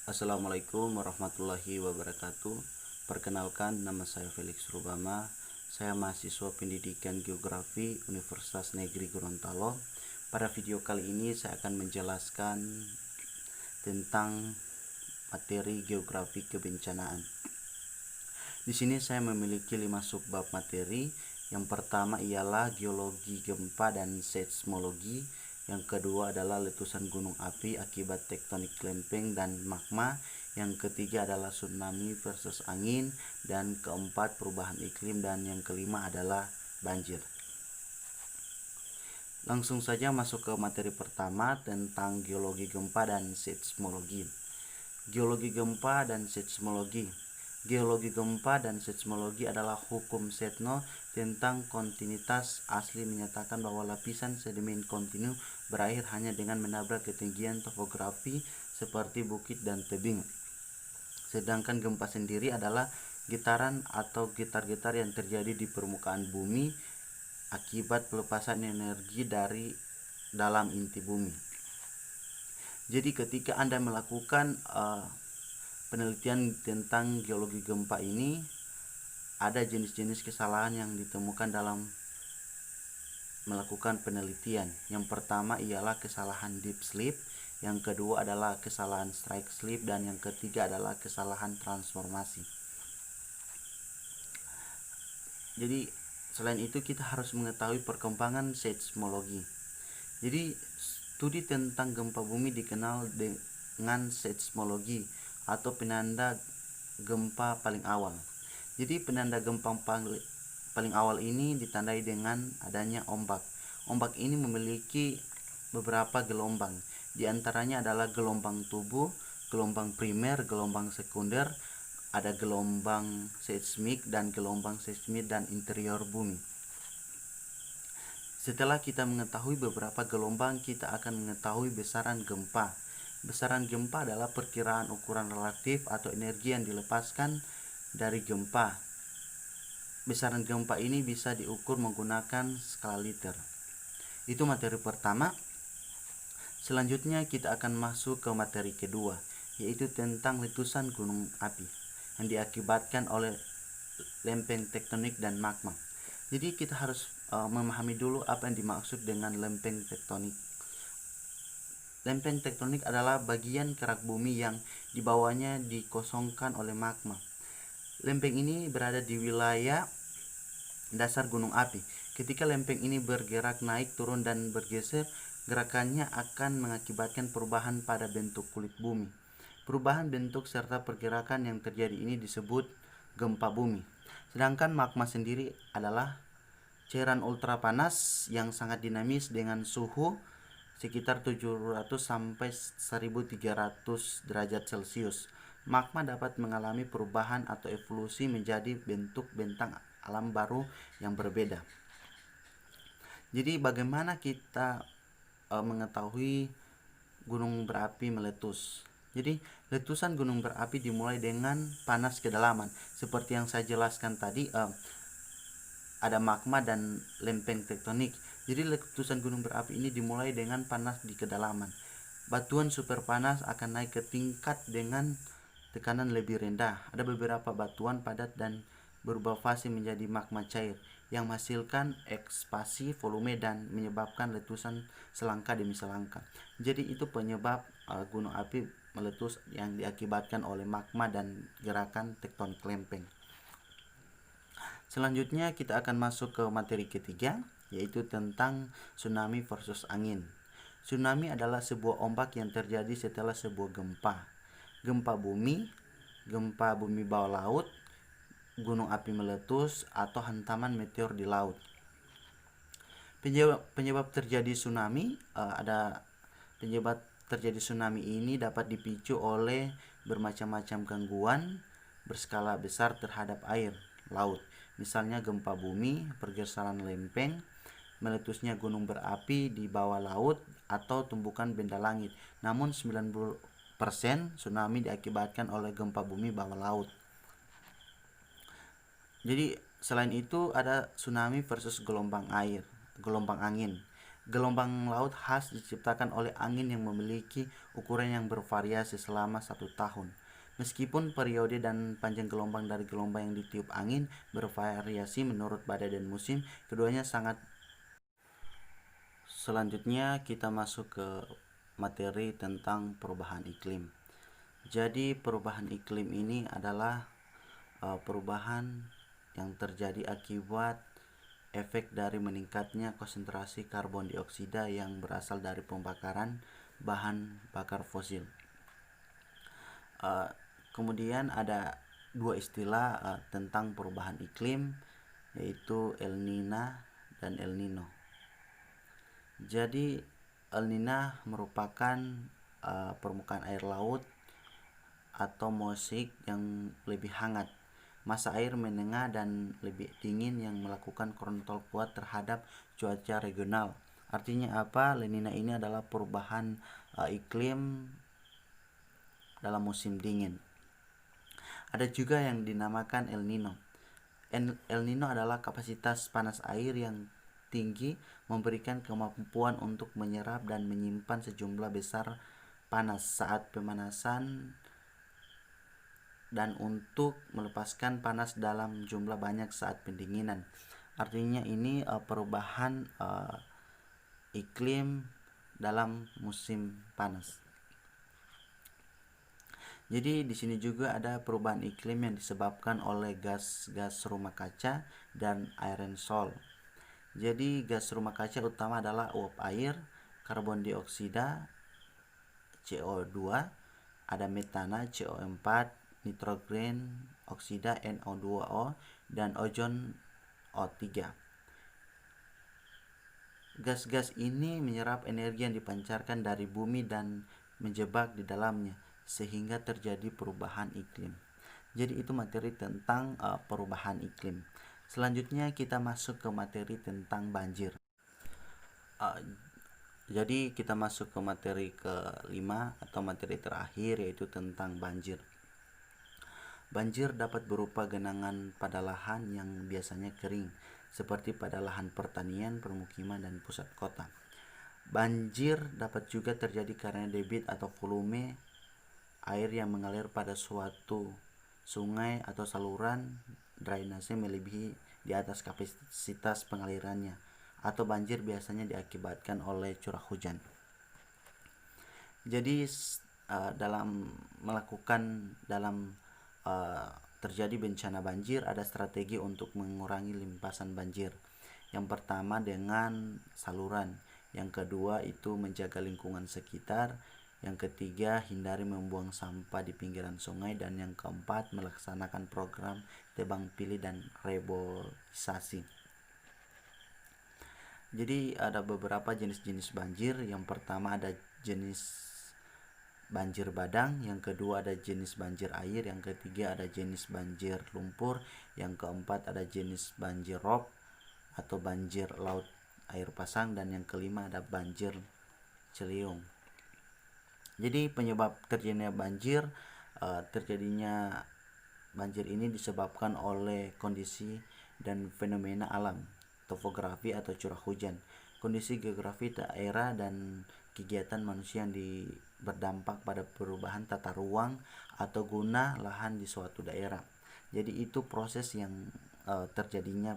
Assalamualaikum warahmatullahi wabarakatuh. Perkenalkan, nama saya Felix Rubama. Saya mahasiswa pendidikan geografi Universitas Negeri Gorontalo. Pada video kali ini saya akan menjelaskan tentang materi geografi kebencanaan. Di sini saya memiliki 5 subbab materi. Yang pertama ialah geologi gempa dan seismologi. Yang kedua adalah letusan gunung api akibat tektonik lempeng dan magma. Yang ketiga adalah tsunami versus angin. Dan keempat perubahan iklim. Dan yang kelima adalah banjir. Langsung saja masuk ke materi pertama tentang geologi gempa dan seismologi. Geologi gempa dan seismologi. Geologi gempa dan seismologi adalah hukum Setno tentang kontinuitas asli, menyatakan bahwa lapisan sedimen kontinu berakhir hanya dengan menabrak ketinggian topografi seperti bukit dan tebing. Sedangkan gempa sendiri adalah getaran atau getar-getar yang terjadi di permukaan bumi akibat pelepasan energi dari dalam inti bumi. Jadi ketika Anda melakukan penelitian tentang geologi gempa ini, ada jenis-jenis kesalahan yang ditemukan dalam melakukan penelitian. Yang pertama ialah kesalahan deep sleep, yang kedua adalah kesalahan strike slip, dan yang ketiga adalah kesalahan transformasi. Jadi selain itu kita harus mengetahui perkembangan seismologi. Jadi studi tentang gempa bumi dikenal dengan seismologi atau penanda gempa paling awal. Jadi penanda gempa paling awal ini ditandai dengan adanya ombak. Ombak ini memiliki beberapa gelombang. Di antaranya adalah gelombang tubuh, gelombang primer, gelombang sekunder, ada gelombang seismik dan gelombang seismik dan interior bumi. Setelah kita mengetahui beberapa gelombang, kita akan mengetahui besaran gempa. Besaran gempa adalah perkiraan ukuran relatif atau energi yang dilepaskan dari gempa. Besaran gempa ini bisa diukur menggunakan skala liter. Itu materi pertama. Selanjutnya kita akan masuk ke materi kedua, yaitu tentang letusan gunung api yang diakibatkan oleh lempeng tektonik dan magma. Jadi kita harus memahami dulu apa yang dimaksud dengan lempeng tektonik. Lempeng tektonik adalah bagian kerak bumi yang di bawahnya dikosongkan oleh magma. Lempeng ini berada di wilayah dasar gunung api. Ketika lempeng ini bergerak naik, turun, dan bergeser, gerakannya akan mengakibatkan perubahan pada bentuk kulit bumi. Perubahan bentuk serta pergerakan yang terjadi ini disebut gempa bumi. Sedangkan magma sendiri adalah cairan ultra panas yang sangat dinamis dengan suhu sekitar 700 sampai 1300 derajat Celcius. Magma dapat mengalami perubahan atau evolusi menjadi bentuk bentang alam baru yang berbeda. Jadi bagaimana kita mengetahui gunung berapi meletus? Jadi letusan gunung berapi dimulai dengan panas kedalaman. Seperti yang saya jelaskan tadi, ada magma dan lempeng tektonik. Jadi letusan gunung berapi ini dimulai dengan panas di kedalaman. Batuan super panas akan naik ke tingkat dengan tekanan lebih rendah. Ada beberapa batuan padat dan berubah fase menjadi magma cair yang menghasilkan ekspansi volume dan menyebabkan letusan selangkah demi selangkah. Jadi itu penyebab gunung api meletus yang diakibatkan oleh magma dan gerakan tektonik lempeng. Selanjutnya kita akan masuk ke materi ketiga, yaitu tentang tsunami versus angin. Tsunami adalah sebuah ombak yang terjadi setelah sebuah gempa. Gempa bumi bawah laut, gunung api meletus, atau hantaman meteor di laut. Penyebab terjadi tsunami penyebab terjadi tsunami ini dapat dipicu oleh bermacam-macam gangguan berskala besar terhadap air laut. Misalnya gempa bumi, pergeseran lempeng, meletusnya gunung berapi di bawah laut, atau tumbukan benda langit. Namun 90% tsunami diakibatkan oleh gempa bumi bawah laut. Jadi selain itu ada tsunami versus gelombang angin. Gelombang laut khas diciptakan oleh angin yang memiliki ukuran yang bervariasi selama 1 tahun. Meskipun periode dan panjang gelombang dari gelombang yang ditiup angin bervariasi menurut badai dan musim, keduanya sangat. Selanjutnya kita masuk ke materi tentang perubahan iklim. Jadi perubahan iklim ini adalah perubahan yang terjadi akibat efek dari meningkatnya konsentrasi karbon dioksida yang berasal dari pembakaran bahan bakar fosil. Kemudian ada dua istilah tentang perubahan iklim, yaitu El Niño dan El Nino. Jadi El Niño merupakan permukaan air laut atau mosaik yang lebih hangat, masa air menengah dan lebih dingin yang melakukan kontrol kuat terhadap cuaca regional. Artinya apa? La Niña ini adalah perubahan iklim dalam musim dingin. Ada juga yang dinamakan El Nino. El Nino adalah kapasitas panas air yang tinggi, memberikan kemampuan untuk menyerap dan menyimpan sejumlah besar panas saat pemanasan dan untuk melepaskan panas dalam jumlah banyak saat pendinginan. Artinya ini perubahan iklim dalam musim panas. Jadi di sini juga ada perubahan iklim yang disebabkan oleh gas rumah kaca dan aerosol. Jadi gas rumah kaca utama adalah uap air, karbon dioksida, CO2, ada metana, CO4, nitrogen oksida NO2O, dan ozon O3. Gas-gas ini menyerap energi yang dipancarkan dari bumi dan menjebak di dalamnya, sehingga terjadi perubahan iklim. Jadi itu materi tentang perubahan iklim. Selanjutnya kita masuk ke materi tentang banjir. Jadi kita masuk ke materi kelima atau materi terakhir, yaitu tentang banjir. Banjir dapat berupa genangan pada lahan yang biasanya kering, seperti pada lahan pertanian, permukiman, dan pusat kota. Banjir dapat juga terjadi karena debit atau volume air yang mengalir pada suatu sungai atau saluran drainase melebihi di atas kapasitas pengalirannya, atau banjir biasanya diakibatkan oleh curah hujan. Jadi dalam terjadi bencana banjir, ada strategi untuk mengurangi limpasan banjir. Yang pertama dengan saluran, yang kedua itu menjaga lingkungan sekitar, yang ketiga hindari membuang sampah di pinggiran sungai, dan yang keempat melaksanakan program tebang pilih dan reboisasi. Jadi ada beberapa jenis-jenis banjir. Yang pertama ada jenis banjir bandang, yang kedua ada jenis banjir air, yang ketiga ada jenis banjir lumpur, yang keempat ada jenis banjir rob atau banjir laut air pasang, dan yang kelima ada banjir ciliwung. Jadi penyebab terjadinya banjir ini disebabkan oleh kondisi dan fenomena alam, topografi atau curah hujan, kondisi geografi daerah, dan kegiatan manusia yang berdampak pada perubahan tata ruang atau guna lahan di suatu daerah. Jadi itu proses yang terjadinya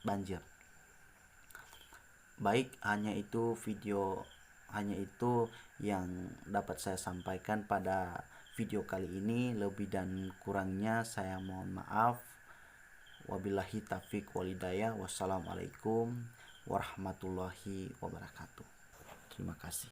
banjir. Baik, hanya itu yang dapat saya sampaikan pada video kali ini. Lebih dan kurangnya saya mohon maaf. Wabillahi taufiq walhidayah. Wassalamualaikum warahmatullahi wabarakatuh. Terima kasih.